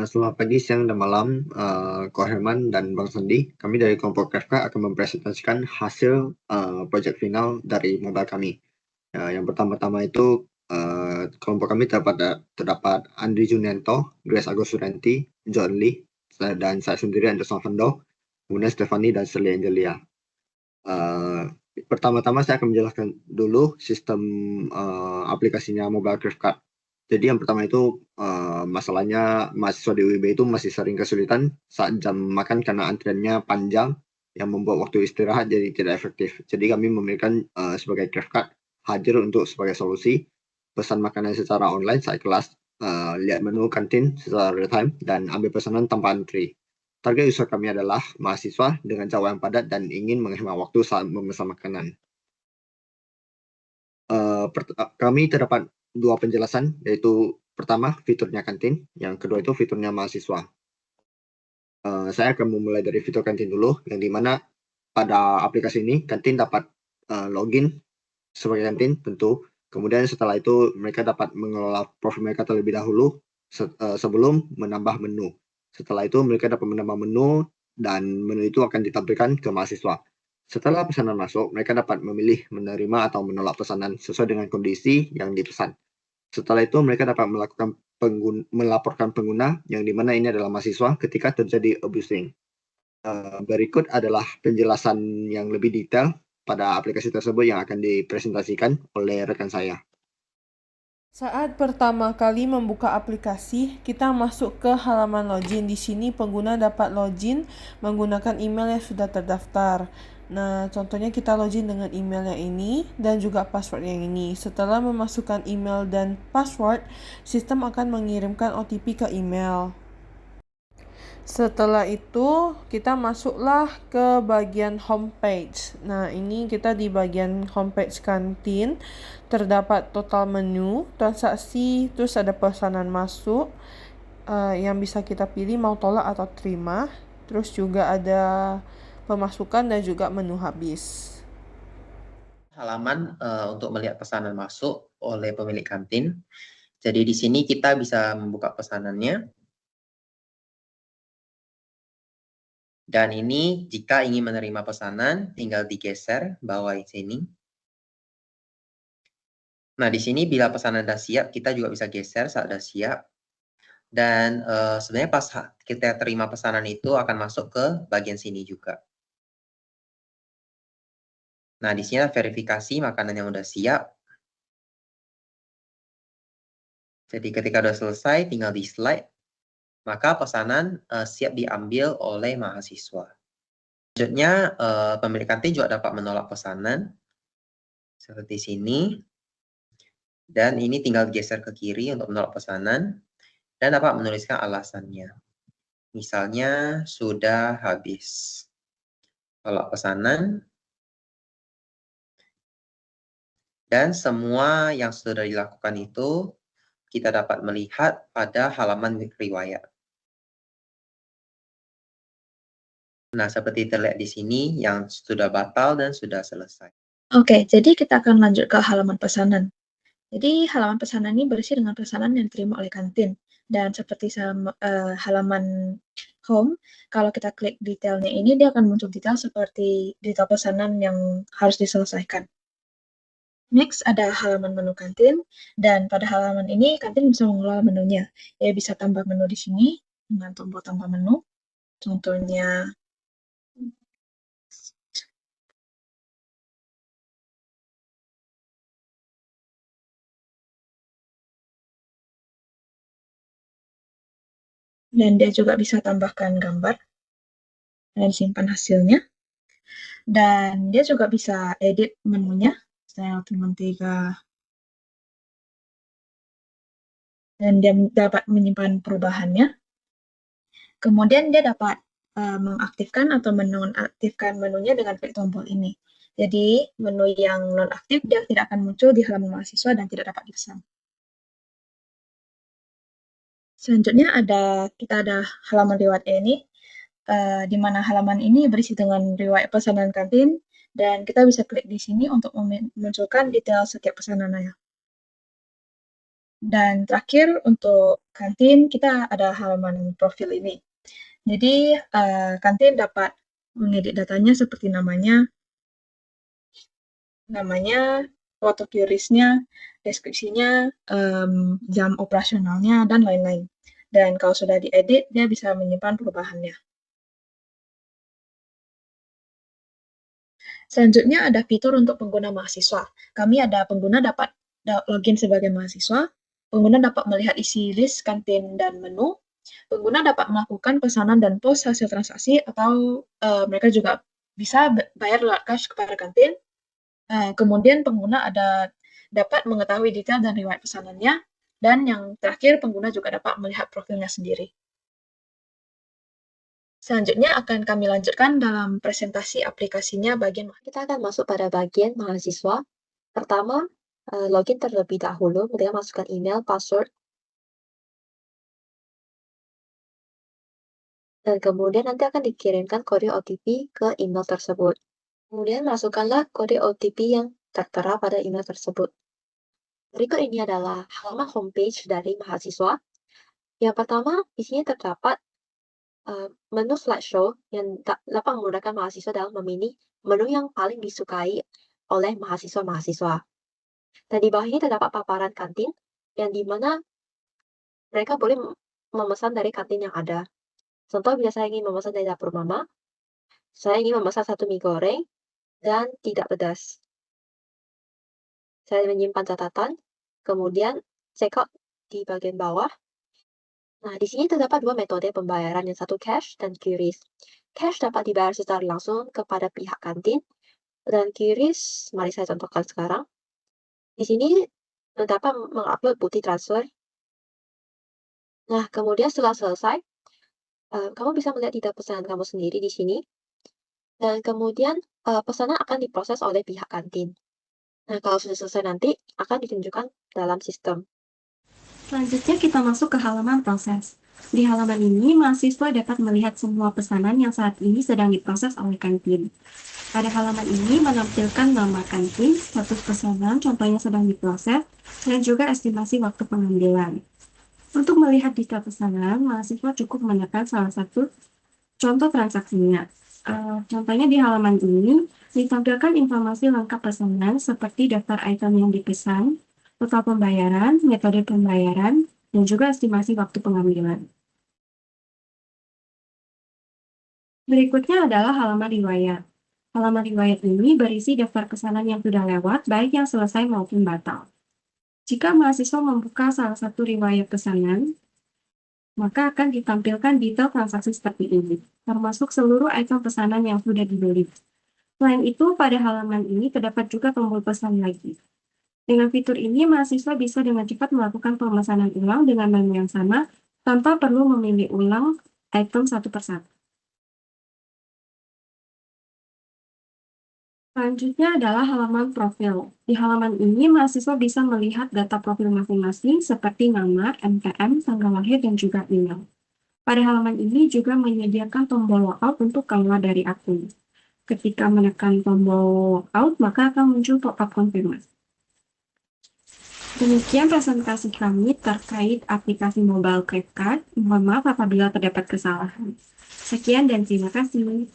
Selamat pagi, siang, dan malam, Ko Herman dan Bang Sandi. Kami dari kelompok Kafka akan mempresentasikan hasil proyek final dari mobile kami. Yang pertama-tama itu kelompok kami terdapat Andri Junianto, Grace Agus Suranti, John Lee, dan saya sendiri Andres Novando, kemudian Stefani dan Sally Angelia. Pertama-tama saya akan menjelaskan dulu sistem aplikasinya Mobile Craft. Jadi yang pertama itu masalahnya mahasiswa di UIB itu masih sering kesulitan saat jam makan karena antriannya panjang yang membuat waktu istirahat jadi tidak efektif. Jadi kami memberikan sebagai Craft hadir untuk sebagai solusi pesan makanan secara online saat kelas, lihat menu kantin secara real time, dan ambil pesanan tanpa antri. Target user kami adalah mahasiswa dengan jadwal yang padat dan ingin menghemat waktu saat memesan makanan. Kami terdapat dua penjelasan, yaitu pertama fiturnya kantin, yang kedua itu fiturnya mahasiswa. Saya akan memulai dari fitur kantin dulu, yang dimana pada aplikasi ini kantin dapat login sebagai kantin tentu. Kemudian setelah itu mereka dapat mengelola profil mereka terlebih dahulu sebelum menambah menu. Setelah itu mereka dapat menambah menu dan menu itu akan ditampilkan ke mahasiswa. Setelah pesanan masuk, mereka dapat memilih menerima atau menolak pesanan sesuai dengan kondisi yang dipesan. Setelah itu mereka dapat melaporkan pengguna yang dimana ini adalah mahasiswa ketika terjadi abusing. Berikut adalah penjelasan yang lebih detail pada aplikasi tersebut yang akan dipresentasikan oleh rekan saya. Saat pertama kali membuka aplikasi, kita masuk ke halaman login. Di sini pengguna dapat login menggunakan email yang sudah terdaftar. Nah, contohnya kita login dengan email yang ini dan juga password yang ini. Setelah memasukkan email dan password, sistem akan mengirimkan OTP ke email. Setelah itu, kita masuklah ke bagian homepage. Nah, ini kita di bagian homepage kantin. Terdapat total menu, transaksi, terus ada pesanan masuk yang bisa kita pilih mau tolak atau terima. Terus juga ada pemasukan dan juga menu habis. Halaman untuk melihat pesanan masuk oleh pemilik kantin. Jadi di sini kita bisa membuka pesanannya. Dan ini jika ingin menerima pesanan, tinggal digeser bawah sini. Nah, di sini bila pesanan sudah siap, kita juga bisa geser saat sudah siap. Dan sebenarnya pas kita terima pesanan itu akan masuk ke bagian sini juga. Nah, di sini verifikasi makanan yang sudah siap. Jadi ketika sudah selesai, tinggal di slide. Maka pesanan siap diambil oleh mahasiswa. Selanjutnya, pemilik kantin juga dapat menolak pesanan. Seperti sini. Dan ini tinggal geser ke kiri untuk menolak pesanan. Dan dapat menuliskan alasannya. Misalnya, sudah habis. Tolak pesanan. Dan semua yang sudah dilakukan itu, kita dapat melihat pada halaman riwayat. Nah, seperti terlihat di sini yang sudah batal dan sudah selesai. Oke, jadi kita akan lanjut ke halaman pesanan. Jadi halaman pesanan ini berisi dengan pesanan yang diterima oleh kantin. Dan seperti halaman home, kalau kita klik detailnya ini, dia akan muncul detail seperti detail pesanan yang harus diselesaikan. Next, ada halaman menu kantin. Dan pada halaman ini, kantin bisa mengelola menunya. Ya, bisa tambah menu di sini dengan tombol tambah menu. Contohnya, dan dia juga bisa tambahkan gambar dan simpan hasilnya. Dan dia juga bisa edit menunya, misalnya teman 3. Dan dia dapat menyimpan perubahannya. Kemudian dia dapat mengaktifkan atau menonaktifkan menunya dengan klik tombol ini. Jadi menu yang nonaktif dia tidak akan muncul di halaman mahasiswa dan tidak dapat dipesan. Selanjutnya kita ada halaman riwayat ini, di mana halaman ini berisi dengan riwayat pesanan kantin, dan kita bisa klik di sini untuk memunculkan detail setiap pesanannya. Dan terakhir untuk kantin kita ada halaman profil ini. Jadi kantin dapat mengedit datanya seperti namanya, foto QRIS-nya, deskripsinya, jam operasionalnya, dan lain-lain. Dan kalau sudah diedit, dia bisa menyimpan perubahannya. Selanjutnya ada fitur untuk pengguna mahasiswa. Kami ada pengguna dapat login sebagai mahasiswa, pengguna dapat melihat isi list kantin dan menu, pengguna dapat melakukan pesanan dan post hasil transaksi, atau mereka juga bisa bayar lewat cash kepada kantin. Kemudian pengguna dapat mengetahui detail dan riwayat pesanannya, dan yang terakhir pengguna juga dapat melihat profilnya sendiri. Selanjutnya akan kami lanjutkan dalam presentasi aplikasinya bagian Kita akan masuk pada bagian mahasiswa. Pertama, login terlebih dahulu, kemudian masukkan email, password, dan kemudian nanti akan dikirimkan kode OTP ke email tersebut. Kemudian masukkanlah kode OTP yang tertera pada email tersebut. Berikut ini adalah halaman homepage dari mahasiswa. Yang pertama, di sini terdapat menu slideshow yang dapat memudahkan mahasiswa dalam memilih menu yang paling disukai oleh mahasiswa-mahasiswa. Dan di bawah ini terdapat paparan kantin, yang dimana mereka boleh memesan dari kantin yang ada. Contoh, bila saya ingin memesan dari dapur mama, saya ingin memesan 1 mie goreng dan tidak pedas. Saya menyimpan catatan, kemudian checkout di bagian bawah. Nah, di sini terdapat 2 metode pembayaran, yang satu cash dan QRIS. Cash dapat dibayar secara langsung kepada pihak kantin, dan QRIS, mari saya contohkan sekarang. Di sini dapat mengupload bukti transfer. Nah, kemudian setelah selesai, kamu bisa melihat detail pesanan kamu sendiri di sini. Dan kemudian pesanan akan diproses oleh pihak kantin. Nah, kalau sudah selesai nanti akan ditunjukkan dalam sistem. Selanjutnya kita masuk ke halaman proses. Di halaman ini, mahasiswa dapat melihat semua pesanan yang saat ini sedang diproses oleh kantin. Pada halaman ini menampilkan nama kantin, status pesanan, contohnya sedang diproses, dan juga estimasi waktu pengambilan. Untuk melihat detail pesanan, mahasiswa cukup menekan salah satu contoh transaksinya. Contohnya di halaman ini ditampilkan informasi lengkap pesanan seperti daftar item yang dipesan, total pembayaran, metode pembayaran, dan juga estimasi waktu pengambilan. Berikutnya adalah halaman riwayat. Halaman riwayat ini berisi daftar pesanan yang sudah lewat, baik yang selesai maupun batal. Jika mahasiswa membuka salah satu riwayat pesanan, maka akan ditampilkan detail transaksi seperti ini, termasuk seluruh item pesanan yang sudah dibeli. Selain itu, pada halaman ini terdapat juga tombol pesan lagi. Dengan fitur ini, mahasiswa bisa dengan cepat melakukan pemesanan ulang dengan menu yang sama, tanpa perlu memilih ulang item satu persatu. Selanjutnya adalah halaman profil. Di halaman ini, mahasiswa bisa melihat data profil masing-masing seperti nama, NPM, tanggal lahir, dan juga email. Pada halaman ini juga menyediakan tombol logout untuk keluar dari akun. Ketika menekan tombol logout, maka akan muncul pop-up konfirmasi. Demikian presentasi kami terkait aplikasi mobile CreditCard. Mohon maaf apabila terdapat kesalahan. Sekian dan terima kasih.